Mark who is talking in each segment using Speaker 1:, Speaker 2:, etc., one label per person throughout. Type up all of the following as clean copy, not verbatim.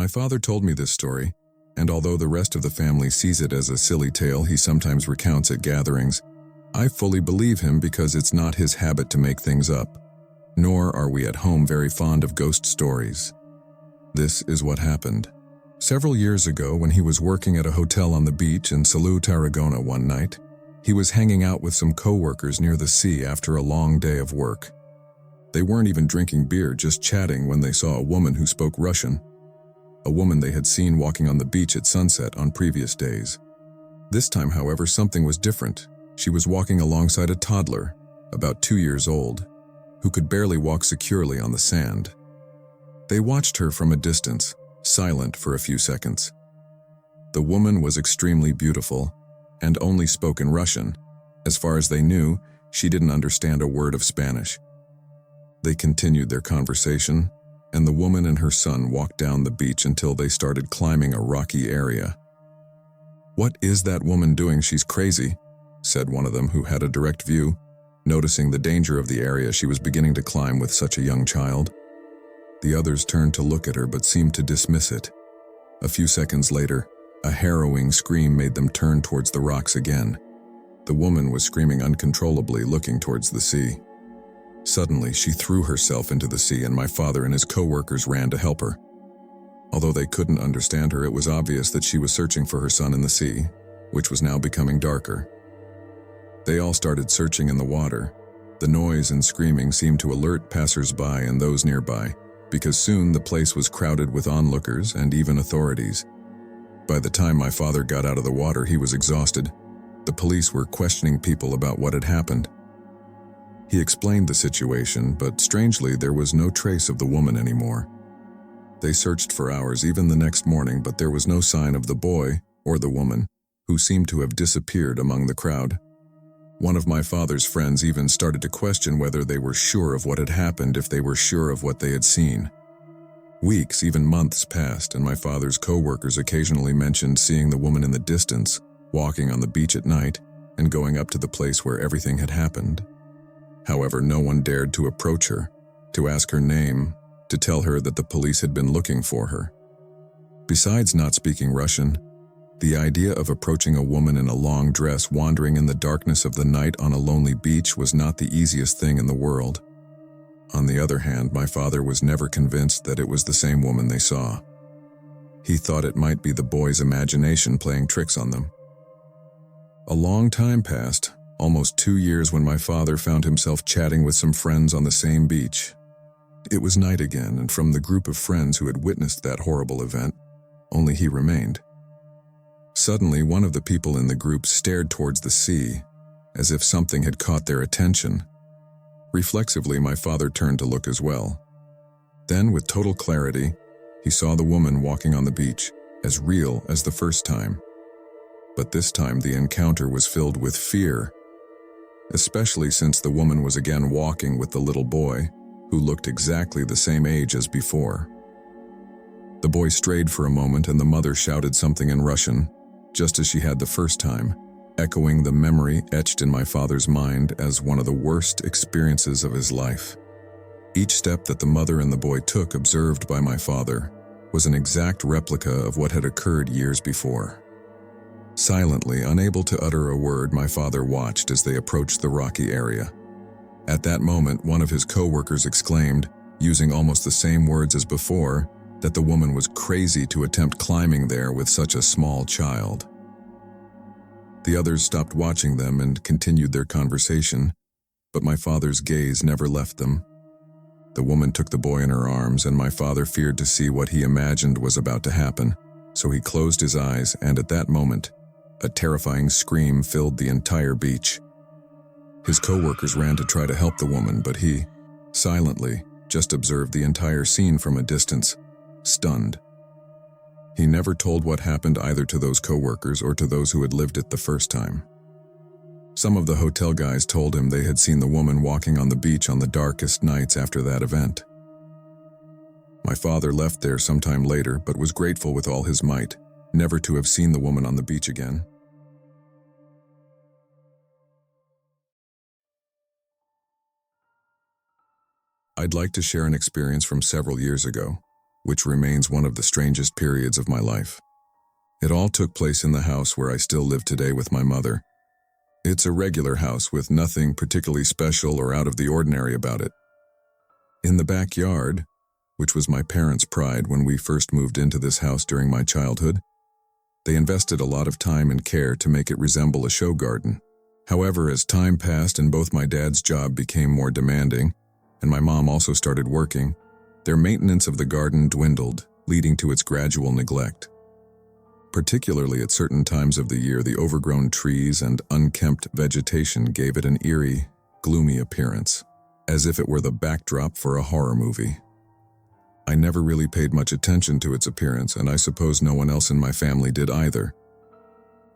Speaker 1: My father told me this story, and although the rest of the family sees it as a silly tale he sometimes recounts at gatherings, I fully believe him because it's not his habit to make things up. Nor are we at home very fond of ghost stories. This is what happened. Several years ago, when he was working at a hotel on the beach in Salou, Tarragona one night, he was hanging out with some co-workers near the sea after a long day of work. They weren't even drinking beer, just chatting when they saw a woman who spoke Russian. A woman they had seen walking on the beach at sunset on previous days. This time, however, something was different. She was walking alongside a toddler, about 2 years old, who could barely walk securely on the sand. They watched her from a distance, silent for a few seconds. The woman was extremely beautiful and only spoke in Russian. As far as they knew, she didn't understand a word of Spanish. They continued their conversation, and the woman and her son walked down the beach until they started climbing a rocky area. "What is that woman doing? She's crazy," said one of them who had a direct view, noticing the danger of the area she was beginning to climb with such a young child. The others turned to look at her but seemed to dismiss it. A few seconds later, a harrowing scream made them turn towards the rocks again. The woman was screaming uncontrollably, looking towards the sea. Suddenly, she threw herself into the sea, and my father and his co-workers ran to help her. Although they couldn't understand her, it was obvious that she was searching for her son in the sea, which was now becoming darker. They all started searching in the water. The noise and screaming seemed to alert passers-by and those nearby, because soon the place was crowded with onlookers and even authorities. By the time my father got out of the water, he was exhausted. The police were questioning people about what had happened. He explained the situation, but strangely, there was no trace of the woman anymore. They searched for hours, even the next morning, but there was no sign of the boy or the woman, who seemed to have disappeared among the crowd. One of my father's friends even started to question whether they were sure of what had happened, if they were sure of what they had seen. Weeks, even months passed, and my father's co-workers occasionally mentioned seeing the woman in the distance, walking on the beach at night, and going up to the place where everything had happened. However, no one dared to approach her, to ask her name, to tell her that the police had been looking for her. Besides not speaking Russian, the idea of approaching a woman in a long dress wandering in the darkness of the night on a lonely beach was not the easiest thing in the world. On the other hand, my father was never convinced that it was the same woman they saw. He thought it might be the boy's imagination playing tricks on them. A long time passed, almost 2 years, when my father found himself chatting with some friends on the same beach. It was night again, and from the group of friends who had witnessed that horrible event, only he remained. Suddenly, one of the people in the group stared towards the sea, as if something had caught their attention. Reflexively, my father turned to look as well. Then, with total clarity, he saw the woman walking on the beach, as real as the first time. But this time, the encounter was filled with fear, especially since the woman was again walking with the little boy, who looked exactly the same age as before. The boy strayed for a moment, and the mother shouted something in Russian, just as she had the first time, echoing the memory etched in my father's mind as one of the worst experiences of his life. Each step that the mother and the boy took, observed by my father, was an exact replica of what had occurred years before. Silently, unable to utter a word, my father watched as they approached the rocky area. At that moment, one of his co-workers exclaimed, using almost the same words as before, that the woman was crazy to attempt climbing there with such a small child. The others stopped watching them and continued their conversation, but my father's gaze never left them. The woman took the boy in her arms, and my father feared to see what he imagined was about to happen, so he closed his eyes, and at that moment, a terrifying scream filled the entire beach. His co-workers ran to try to help the woman, but he, silently, just observed the entire scene from a distance, stunned. He never told what happened either to those co-workers or to those who had lived it the first time. Some of the hotel guys told him they had seen the woman walking on the beach on the darkest nights after that event. My father left there sometime later, but was grateful with all his might, never to have seen the woman on the beach again. I'd like to share an experience from several years ago, which remains one of the strangest periods of my life. It all took place in the house where I still live today with my mother. It's a regular house with nothing particularly special or out of the ordinary about it. In the backyard, which was my parents' pride when we first moved into this house during my childhood, they invested a lot of time and care to make it resemble a show garden. However, as time passed and both my dad's job became more demanding, and my mom also started working, their maintenance of the garden dwindled, leading to its gradual neglect. Particularly at certain times of the year, the overgrown trees and unkempt vegetation gave it an eerie, gloomy appearance, as if it were the backdrop for a horror movie. I never really paid much attention to its appearance, and I suppose no one else in my family did either.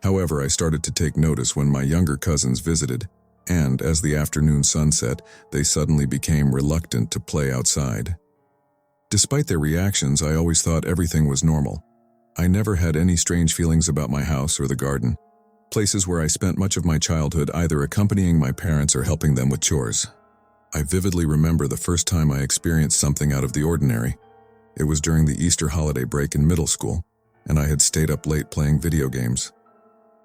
Speaker 1: However, I started to take notice when my younger cousins visited, and as the afternoon sun set, they suddenly became reluctant to play outside. Despite their reactions, I always thought everything was normal. I never had any strange feelings about my house or the garden, places where I spent much of my childhood either accompanying my parents or helping them with chores. I vividly remember the first time I experienced something out of the ordinary. It was during the Easter holiday break in middle school, and I had stayed up late playing video games.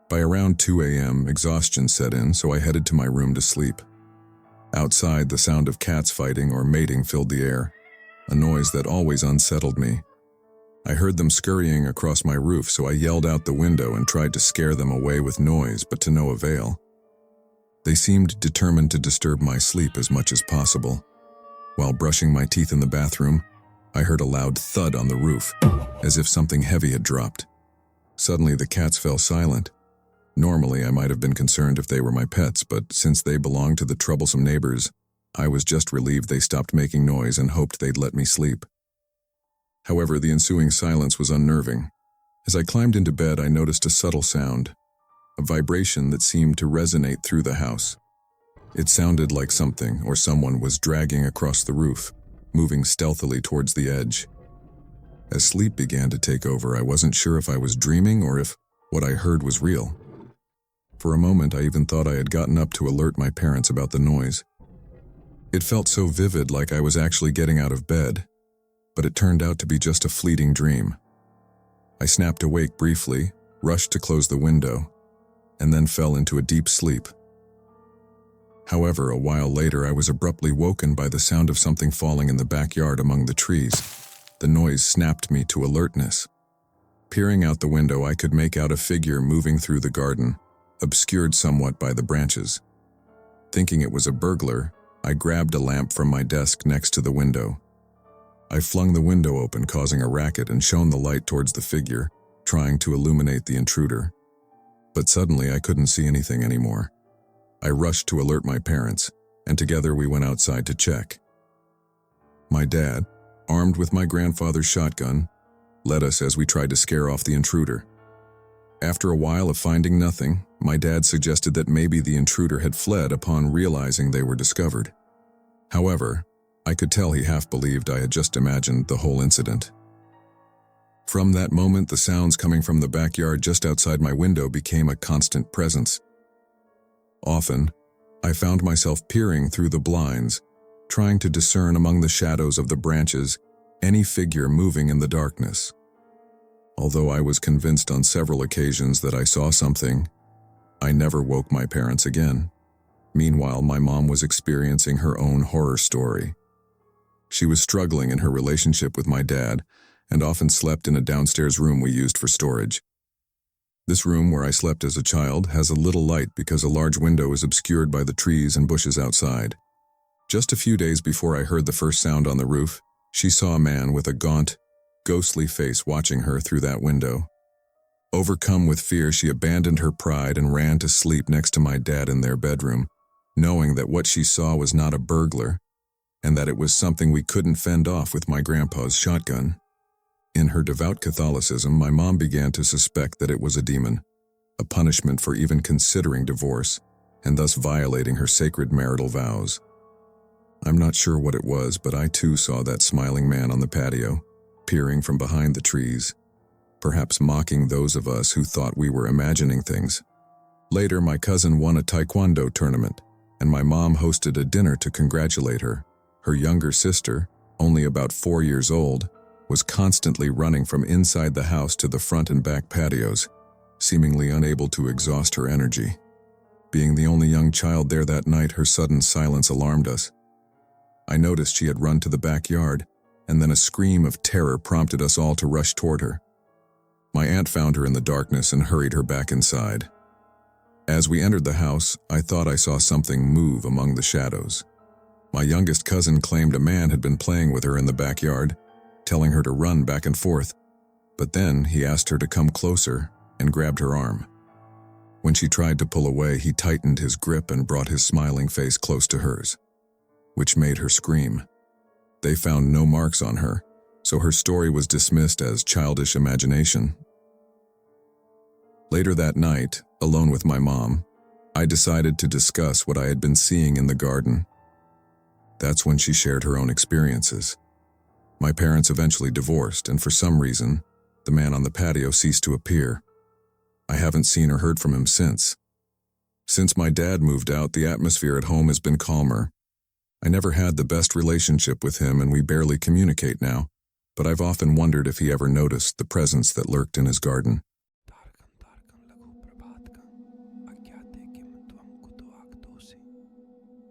Speaker 1: By around 2 a.m., exhaustion set in, so I headed to my room to sleep. Outside, the sound of cats fighting or mating filled the air, a noise that always unsettled me. I heard them scurrying across my roof, so I yelled out the window and tried to scare them away with noise, but to no avail. They seemed determined to disturb my sleep as much as possible. While brushing my teeth in the bathroom, I heard a loud thud on the roof, as if something heavy had dropped. Suddenly, the cats fell silent. Normally, I might have been concerned if they were my pets, but since they belonged to the troublesome neighbors, I was just relieved they stopped making noise and hoped they'd let me sleep. However, the ensuing silence was unnerving. As I climbed into bed, I noticed a subtle sound, a vibration that seemed to resonate through the house. It sounded like something or someone was dragging across the roof, moving stealthily towards the edge. As sleep began to take over, I wasn't sure if I was dreaming or if what I heard was real. For a moment, I even thought I had gotten up to alert my parents about the noise. It felt so vivid, like I was actually getting out of bed, but it turned out to be just a fleeting dream. I snapped awake briefly, rushed to close the window, and then fell into a deep sleep. However, a while later, I was abruptly woken by the sound of something falling in the backyard among the trees. The noise snapped me to alertness. Peering out the window, I could make out a figure moving through the garden, obscured somewhat by the branches. Thinking it was a burglar, I grabbed a lamp from my desk next to the window. I flung the window open, causing a racket, and shone the light towards the figure, trying to illuminate the intruder. But suddenly I couldn't see anything anymore. I rushed to alert my parents, and together we went outside to check. My dad, armed with my grandfather's shotgun, led us as we tried to scare off the intruder. After a while of finding nothing, my dad suggested that maybe the intruder had fled upon realizing they were discovered. However, I could tell he half believed I had just imagined the whole incident. From that moment, the sounds coming from the backyard just outside my window became a constant presence. Often, I found myself peering through the blinds, trying to discern among the shadows of the branches any figure moving in the darkness. Although I was convinced on several occasions that I saw something, I never woke my parents again. Meanwhile, my mom was experiencing her own horror story. She was struggling in her relationship with my dad and often slept in a downstairs room we used for storage. This room, where I slept as a child, has a little light because a large window is obscured by the trees and bushes outside. Just a few days before I heard the first sound on the roof, she saw a man with a gaunt, ghostly face watching her through that window. Overcome with fear, she abandoned her pride and ran to sleep next to my dad in their bedroom, knowing that what she saw was not a burglar, and that it was something we couldn't fend off with my grandpa's shotgun. In her devout Catholicism, my mom began to suspect that it was a demon, a punishment for even considering divorce, and thus violating her sacred marital vows. I'm not sure what it was, but I too saw that smiling man on the patio, peering from behind the trees, perhaps mocking those of us who thought we were imagining things. Later, my cousin won a taekwondo tournament, and my mom hosted a dinner to congratulate her. Her younger sister, only about 4 years old, was constantly running from inside the house to the front and back patios, seemingly unable to exhaust her energy. Being the only young child there that night, her sudden silence alarmed us. I noticed she had run to the backyard, and then a scream of terror prompted us all to rush toward her. My aunt found her in the darkness and hurried her back inside. As we entered the house, I thought I saw something move among the shadows. My youngest cousin claimed a man had been playing with her in the backyard, telling her to run back and forth, but then he asked her to come closer and grabbed her arm. When she tried to pull away, he tightened his grip and brought his smiling face close to hers, which made her scream. They found no marks on her, so her story was dismissed as childish imagination. Later that night, alone with my mom, I decided to discuss what I had been seeing in the garden. That's when she shared her own experiences. My parents eventually divorced, and for some reason, the man on the patio ceased to appear. I haven't seen or heard from him since. Since my dad moved out, the atmosphere at home has been calmer. I never had the best relationship with him, and we barely communicate now, but I've often wondered if he ever noticed the presence that lurked in his garden.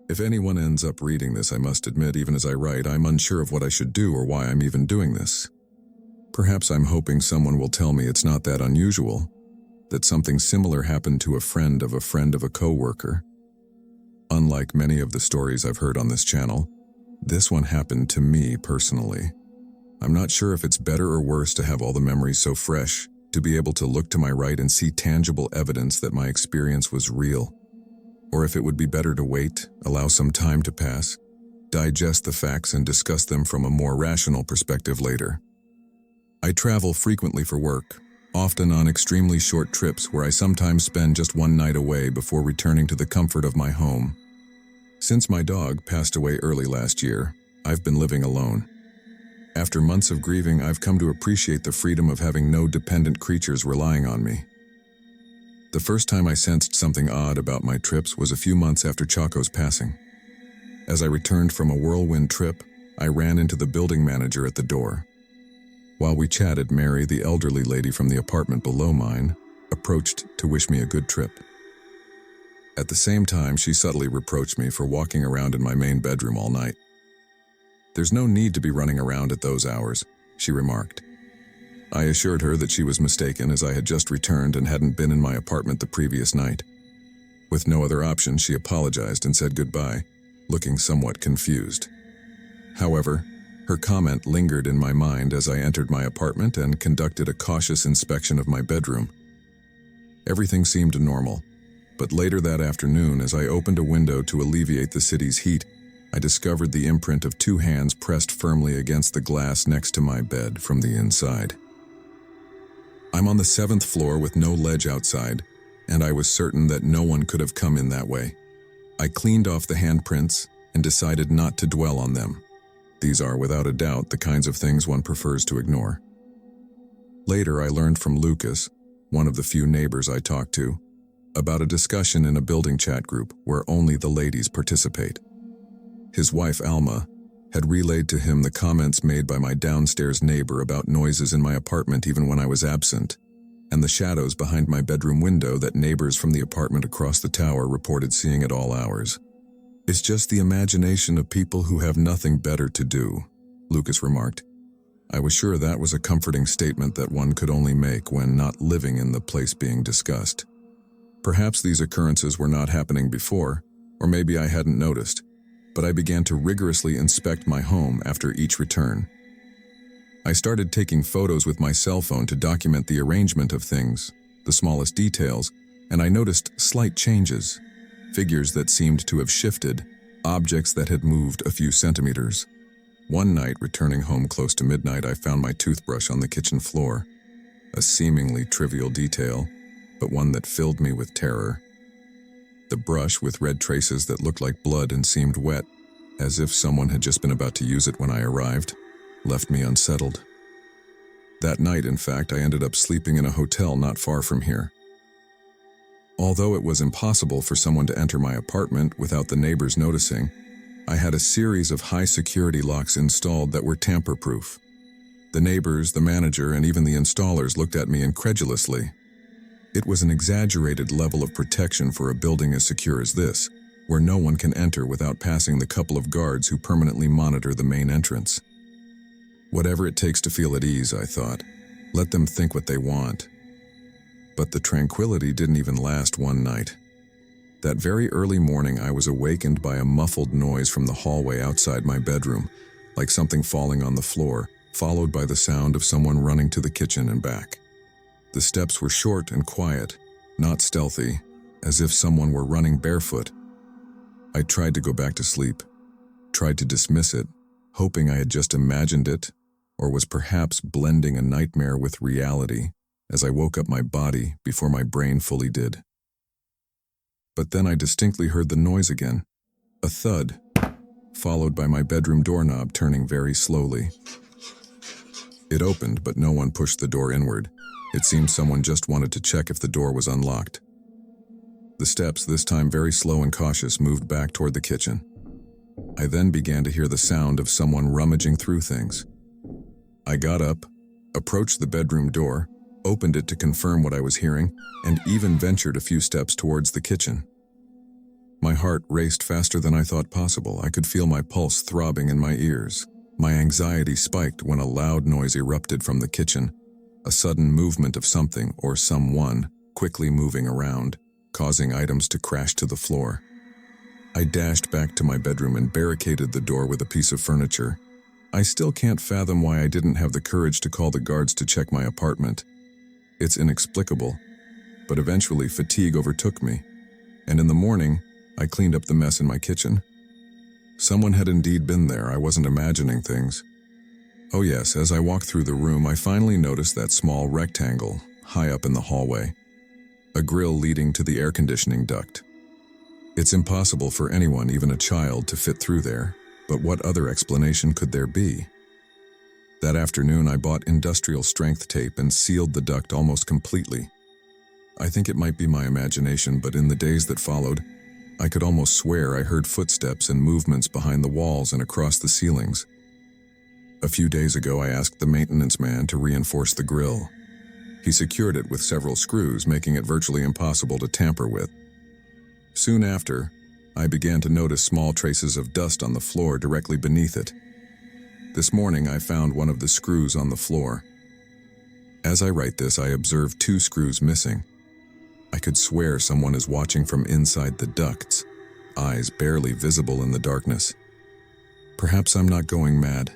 Speaker 1: If anyone ends up reading this, I must admit, even as I write, I'm unsure of what I should do or why I'm even doing this. Perhaps I'm hoping someone will tell me it's not that unusual, that something similar happened to a friend of a coworker. Unlike many of the stories I've heard on this channel, this one happened to me personally. I'm not sure if it's better or worse to have all the memories so fresh, to be able to look to my right and see tangible evidence that my experience was real, or if it would be better to wait, allow some time to pass, digest the facts and discuss them from a more rational perspective later. I travel frequently for work, often on extremely short trips where I sometimes spend just one night away before returning to the comfort of my home. Since my dog passed away early last year, I've been living alone. After months of grieving, I've come to appreciate the freedom of having no dependent creatures relying on me. The first time I sensed something odd about my trips was a few months after Chaco's passing. As I returned from a whirlwind trip, I ran into the building manager at the door. While we chatted, Mary, the elderly lady from the apartment below mine, approached to wish me a good trip. At the same time, she subtly reproached me for walking around in my main bedroom all night. "There's no need to be running around at those hours," she remarked. I assured her that she was mistaken, as I had just returned and hadn't been in my apartment the previous night. With no other option, she apologized and said goodbye, looking somewhat confused. However, her comment lingered in my mind as I entered my apartment and conducted a cautious inspection of my bedroom. Everything seemed normal, but later that afternoon, as I opened a window to alleviate the city's heat, I discovered the imprint of 2 hands pressed firmly against the glass next to my bed from the inside. I'm on the 7th floor with no ledge outside, and I was certain that no one could have come in that way. I cleaned off the handprints and decided not to dwell on them. These are, without a doubt, the kinds of things one prefers to ignore. Later, I learned from Lucas, one of the few neighbors I talked to, about a discussion in a building chat group where only the ladies participate. His wife, Alma, had relayed to him the comments made by my downstairs neighbor about noises in my apartment even when I was absent, and the shadows behind my bedroom window that neighbors from the apartment across the tower reported seeing at all hours. "It's just the imagination of people who have nothing better to do," Lucas remarked. I was sure that was a comforting statement that one could only make when not living in the place being discussed. Perhaps these occurrences were not happening before, or maybe I hadn't noticed, but I began to rigorously inspect my home after each return. I started taking photos with my cell phone to document the arrangement of things, the smallest details, and I noticed slight changes, figures that seemed to have shifted, objects that had moved a few centimeters. One night, returning home close to midnight, I found my toothbrush on the kitchen floor, a seemingly trivial detail, but one that filled me with terror. The brush, with red traces that looked like blood and seemed wet, as if someone had just been about to use it when I arrived, left me unsettled. That night, in fact, I ended up sleeping in a hotel not far from here. Although it was impossible for someone to enter my apartment without the neighbors noticing, I had a series of high-security locks installed that were tamper-proof. The neighbors, the manager, and even the installers looked at me incredulously. It was an exaggerated level of protection for a building as secure as this, where no one can enter without passing the couple of guards who permanently monitor the main entrance. Whatever it takes to feel at ease, I thought. Let them think what they want. But the tranquility didn't even last one night. That very early morning, I was awakened by a muffled noise from the hallway outside my bedroom, like something falling on the floor, followed by the sound of someone running to the kitchen and back. The steps were short and quiet, not stealthy, as if someone were running barefoot. I tried to go back to sleep, tried to dismiss it, hoping I had just imagined it, or was perhaps blending a nightmare with reality as I woke up my body before my brain fully did. But then I distinctly heard the noise again, a thud, followed by my bedroom doorknob turning very slowly. It opened, but no one pushed the door inward. It seemed someone just wanted to check if the door was unlocked. The steps, this time very slow and cautious, moved back toward the kitchen. I then began to hear the sound of someone rummaging through things. I got up, approached the bedroom door, opened it to confirm what I was hearing, and even ventured a few steps towards the kitchen. My heart raced faster than I thought possible. I could feel my pulse throbbing in my ears. My anxiety spiked when a loud noise erupted from the kitchen, a sudden movement of something or someone quickly moving around, causing items to crash to the floor. I dashed back to my bedroom and barricaded the door with a piece of furniture. I still can't fathom why I didn't have the courage to call the guards to check my apartment. It's inexplicable, but eventually fatigue overtook me, and in the morning, I cleaned up the mess in my kitchen. Someone had indeed been there. I wasn't imagining things. Oh yes, as I walked through the room, I finally noticed that small rectangle high up in the hallway, a grill leading to the air conditioning duct. It's impossible for anyone, even a child, to fit through there, but what other explanation could there be? That afternoon, I bought industrial-strength tape and sealed the duct almost completely. I think it might be my imagination, but in the days that followed, I could almost swear I heard footsteps and movements behind the walls and across the ceilings. A few days ago, I asked the maintenance man to reinforce the grill. He secured it with several screws, making it virtually impossible to tamper with. Soon after, I began to notice small traces of dust on the floor directly beneath it. This morning, I found one of the screws on the floor. As I write this, I observed 2 screws missing. I could swear someone is watching from inside the ducts, eyes barely visible in the darkness. Perhaps I'm not going mad.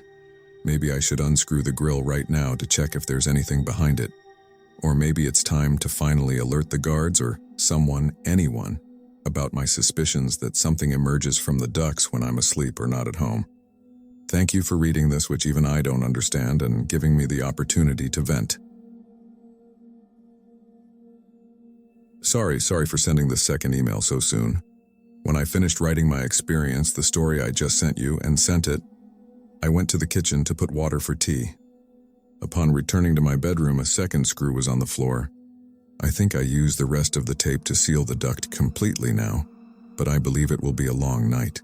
Speaker 1: Maybe I should unscrew the grill right now to check if there's anything behind it. Or maybe it's time to finally alert the guards or someone, anyone, about my suspicions that something emerges from the ducts when I'm asleep or not at home. Thank you for reading this, which even I don't understand, and giving me the opportunity to vent. Sorry for sending the second email so soon. When I finished writing my experience, the story I just sent you, and sent it, I went to the kitchen to put water for tea. Upon returning to my bedroom, a second screw was on the floor. I think I used the rest of the tape to seal the duct completely now, but I believe it will be a long night.